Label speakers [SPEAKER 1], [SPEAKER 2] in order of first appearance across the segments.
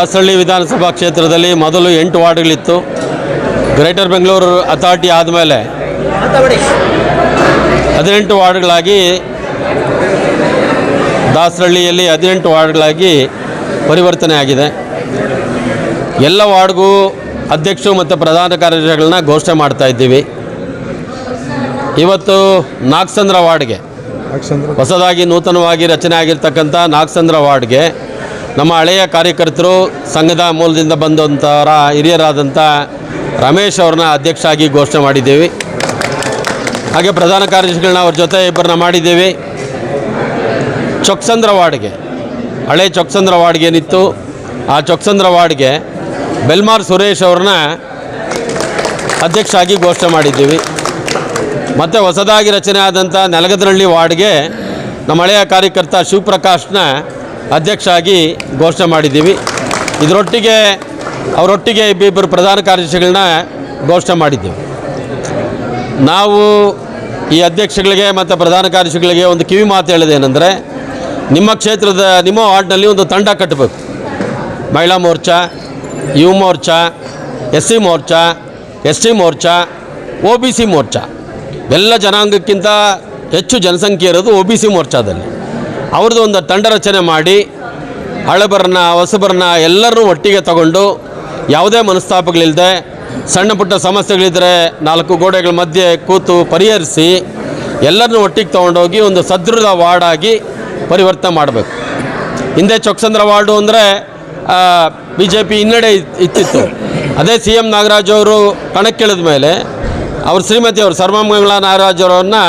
[SPEAKER 1] ದಾಸರಳ್ಳಿ ವಿಧಾನಸಭಾ ಕ್ಷೇತ್ರದಲ್ಲಿ ಮೊದಲು 8 ವಾರ್ಡ್ಗಳಿತ್ತು. ಗ್ರೇಟರ್ ಬೆಂಗಳೂರು ಅಥಾರಿಟಿ ಆದಮೇಲೆ 18 ವಾರ್ಡ್ಗಳಾಗಿ ದಾಸರಳ್ಳಿಯಲ್ಲಿ 18 ವಾರ್ಡ್ಗಳಾಗಿ ಪರಿವರ್ತನೆ ಆಗಿದೆ. ಎಲ್ಲ ವಾರ್ಡ್ಗೂ ಅಧ್ಯಕ್ಷರು ಮತ್ತು ಪ್ರಧಾನ ಕಾರ್ಯದರ್ಶಿಗಳನ್ನ ಘೋಷಣೆ ಮಾಡ್ತಾ ಇದ್ದೀವಿ. ಇವತ್ತು ನಾಗಸಂದ್ರ ವಾರ್ಡ್ಗೆ ಹೊಸದಾಗಿ ನೂತನವಾಗಿ ರಚನೆ ಆಗಿರ್ತಕ್ಕಂಥ ನಾಗಸಂದ್ರ ವಾರ್ಡ್ಗೆ ನಮ್ಮ ಹಳೆಯ ಕಾರ್ಯಕರ್ತರು ಸಂಘದ ಮೂಲದಿಂದ ಬಂದಂಥವರ ಹಿರಿಯರಾದಂಥ ರಮೇಶ್ ಅವ್ರನ್ನ ಅಧ್ಯಕ್ಷ ಆಗಿ ಘೋಷಣೆ ಮಾಡಿದ್ದೀವಿ. ಹಾಗೆ ಪ್ರಧಾನ ಕಾರ್ಯದರ್ಶಿಗಳನ್ನ ಅವ್ರ ಜೊತೆ ಇಬ್ಬರನ್ನ ಮಾಡಿದ್ದೀವಿ. ಚೊಕ್ಕಸಂದ್ರ ವಾರ್ಡ್ಗೆ ಹಳೆ ಚೊಕ್ಕಸಂದ್ರ ವಾರ್ಡ್ಗೆ ಏನಿತ್ತು ಆ ಚೊಕ್ಕಸಂದ್ರ ವಾರ್ಡ್ಗೆ ಬೆಲ್ಮಾರ್ ಸುರೇಶ್ ಅವ್ರನ್ನ ಅಧ್ಯಕ್ಷ ಆಗಿ ಘೋಷಣೆ ಮಾಡಿದ್ದೀವಿ. ಮತ್ತು ಹೊಸದಾಗಿ ರಚನೆ ಆದಂಥ ನೆಲಗದನಹಳ್ಳಿ ವಾರ್ಡ್ಗೆ ನಮ್ಮ ಹಳೆಯ ಕಾರ್ಯಕರ್ತ ಶಿವಪ್ರಕಾಶ್ನ ಅಧ್ಯಕ್ಷ ಆಗಿ ಘೋಷಣೆ ಮಾಡಿದ್ದೀವಿ. ಇದರೊಟ್ಟಿಗೆ ಅವರೊಟ್ಟಿಗೆ ಇಬ್ಬರು ಪ್ರಧಾನ ಕಾರ್ಯದರ್ಶಿಗಳನ್ನ ಘೋಷಣೆ ಮಾಡಿದ್ದೀವಿ. ನಾವು ಈ ಅಧ್ಯಕ್ಷಗಳಿಗೆ ಮತ್ತು ಪ್ರಧಾನ ಕಾರ್ಯದರ್ಶಿಗಳಿಗೆ ಒಂದು ಕಿವಿ ಮಾತು ಹೇಳೋದೇನೆಂದರೆ, ನಿಮ್ಮ ಕ್ಷೇತ್ರದ ನಿಮ್ಮ ವಾರ್ಡ್ನಲ್ಲಿ ಒಂದು ತಂಡ ಕಟ್ಟಬೇಕು. ಮಹಿಳಾ Morcha, Yuva Morcha, SC Morcha, ST Morcha, OBC Morcha. ಎಲ್ಲ ಜನಾಂಗಕ್ಕಿಂತ ಹೆಚ್ಚು ಜನಸಂಖ್ಯೆ ಇರೋದು OBC ಮೋರ್ಚಾದಲ್ಲಿ. ಅವ್ರದ್ದು ಒಂದು ತಂಡ ರಚನೆ ಮಾಡಿ ಹಳಬರನ್ನ ಹೊಸಬರನ್ನ ಎಲ್ಲರನ್ನೂ ಒಟ್ಟಿಗೆ ತಗೊಂಡು ಯಾವುದೇ ಮನಸ್ತಾಪಗಳಿಲ್ಲದೆ ಸಣ್ಣ ಪುಟ್ಟ ಸಮಸ್ಯೆಗಳಿದ್ದರೆ 4 ಗೋಡೆಗಳ ಮಧ್ಯೆ ಕೂತು ಪರಿಹರಿಸಿ ಎಲ್ಲರನ್ನೂ ಒಟ್ಟಿಗೆ ತೊಗೊಂಡೋಗಿ ಒಂದು ಸದೃಢ ವಾರ್ಡಾಗಿ ಪರಿವರ್ತನೆ ಮಾಡಬೇಕು. ಹಿಂದೆ ಚೊಕ್ಕಸಂದ್ರ ವಾರ್ಡು ಅಂದರೆ BJP ಹಿನ್ನಡೆ ಇತ್ತಿತ್ತು. ಅದೇ CM ನಾಗರಾಜ್ ಅವರು ಕಣಕ್ಕಿಳಿದ ಮೇಲೆ ಅವ್ರ ಶ್ರೀಮತಿ ಅವರು ಸರ್ವಮಂಗಳ ನಾಗರಾಜ್ ಅವರನ್ನು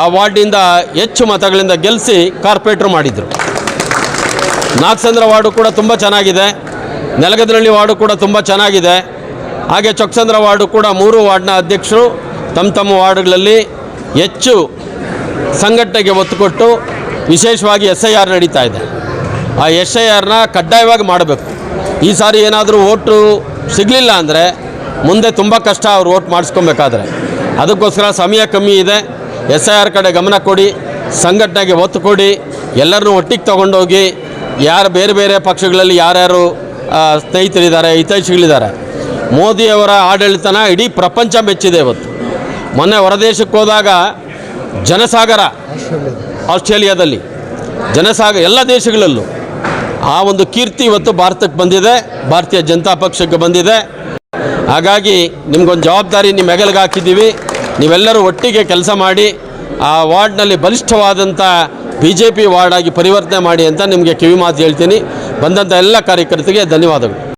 [SPEAKER 1] ಆ ವಾರ್ಡಿಂದ ಹೆಚ್ಚು ಮತಗಳಿಂದ ಗೆಲ್ಲಿಸಿ ಕಾರ್ಪೊರೇಟ್ರು ಮಾಡಿದರು. ನಾಗಸಂದ್ರ ವಾರ್ಡು ಕೂಡ ತುಂಬ ಚೆನ್ನಾಗಿದೆ. ನೆಲಗದನಹಳ್ಳಿ ವಾರ್ಡು ಕೂಡ ತುಂಬ ಚೆನ್ನಾಗಿದೆ. ಹಾಗೆ ಚೊಕ್ಕಸಂದ್ರ ವಾರ್ಡು ಕೂಡ 3 ವಾರ್ಡ್ನ ಅಧ್ಯಕ್ಷರು ತಮ್ಮ ವಾರ್ಡ್ಗಳಲ್ಲಿ ಹೆಚ್ಚು ಸಂಘಟನೆಗೆ ಒತ್ತು ಕೊಟ್ಟು ವಿಶೇಷವಾಗಿ SIR ನಡೀತಾ ಇದೆ. ಆ SIRನ ಕಡ್ಡಾಯವಾಗಿ ಮಾಡಬೇಕು. ಈ ಸಾರಿ ಏನಾದರೂ ಓಟು ಸಿಗಲಿಲ್ಲ ಅಂದರೆ ಮುಂದೆ ತುಂಬ ಕಷ್ಟ ಅವ್ರು ಓಟ್ ಮಾಡಿಸ್ಕೊಬೇಕಾದ್ರೆ. ಅದಕ್ಕೋಸ್ಕರ ಸಮಯ ಕಮ್ಮಿ ಇದೆ. SIR ಕಡೆ ಗಮನ ಕೊಡಿ, ಸಂಘಟನೆಗೆ ಒತ್ತು ಕೊಡಿ, ಎಲ್ಲರನ್ನೂ ಒಟ್ಟಿಗೆ ತೊಗೊಂಡೋಗಿ ಯಾರು ಬೇರೆ ಬೇರೆ ಪಕ್ಷಗಳಲ್ಲಿ ಯಾರ್ಯಾರು ಸ್ನೇಹಿತರಿದ್ದಾರೆ, ಹಿತೈಷಿಗಳಿದ್ದಾರೆ. ಮೋದಿಯವರ ಆಡಳಿತನ ಇಡೀ ಪ್ರಪಂಚ ಮೆಚ್ಚಿದೆ. ಇವತ್ತು ಮೊನ್ನೆ ಹೊರದೇಶಕ್ಕೆ ಹೋದಾಗ ಜನಸಾಗರ ಆಸ್ಟ್ರೇಲಿಯಾದಲ್ಲಿ ಜನಸಾಗರ ಎಲ್ಲ ದೇಶಗಳಲ್ಲೂ ಆ ಒಂದು ಕೀರ್ತಿ ಇವತ್ತು ಭಾರತಕ್ಕೆ ಬಂದಿದೆ, ಭಾರತೀಯ ಜನತಾ ಪಕ್ಷಕ್ಕೆ ಬಂದಿದೆ. ಹಾಗಾಗಿ ನಿಮ್ಗೊಂದು ಜವಾಬ್ದಾರಿ ನಿಮ್ಮ ಹೆಗಲಿಗೆ ಹಾಕಿದ್ದೀವಿ. ನೀವೆಲ್ಲರೂ ಒಟ್ಟಿಗೆ ಕೆಲಸ ಮಾಡಿ ಆ ವಾರ್ಡ್ನಲ್ಲಿ ಬಲಿಷ್ಠವಾದಂಥ BJP ವಾರ್ಡಾಗಿ ಪರಿವರ್ತನೆ ಮಾಡಿ ಅಂತ ನಿಮಗೆ ಕಿವಿ ಮಾತು ಹೇಳ್ತೀನಿ. ಬಂದಂಥ ಎಲ್ಲ ಕಾರ್ಯಕರ್ತರಿಗೆ ಧನ್ಯವಾದಗಳು.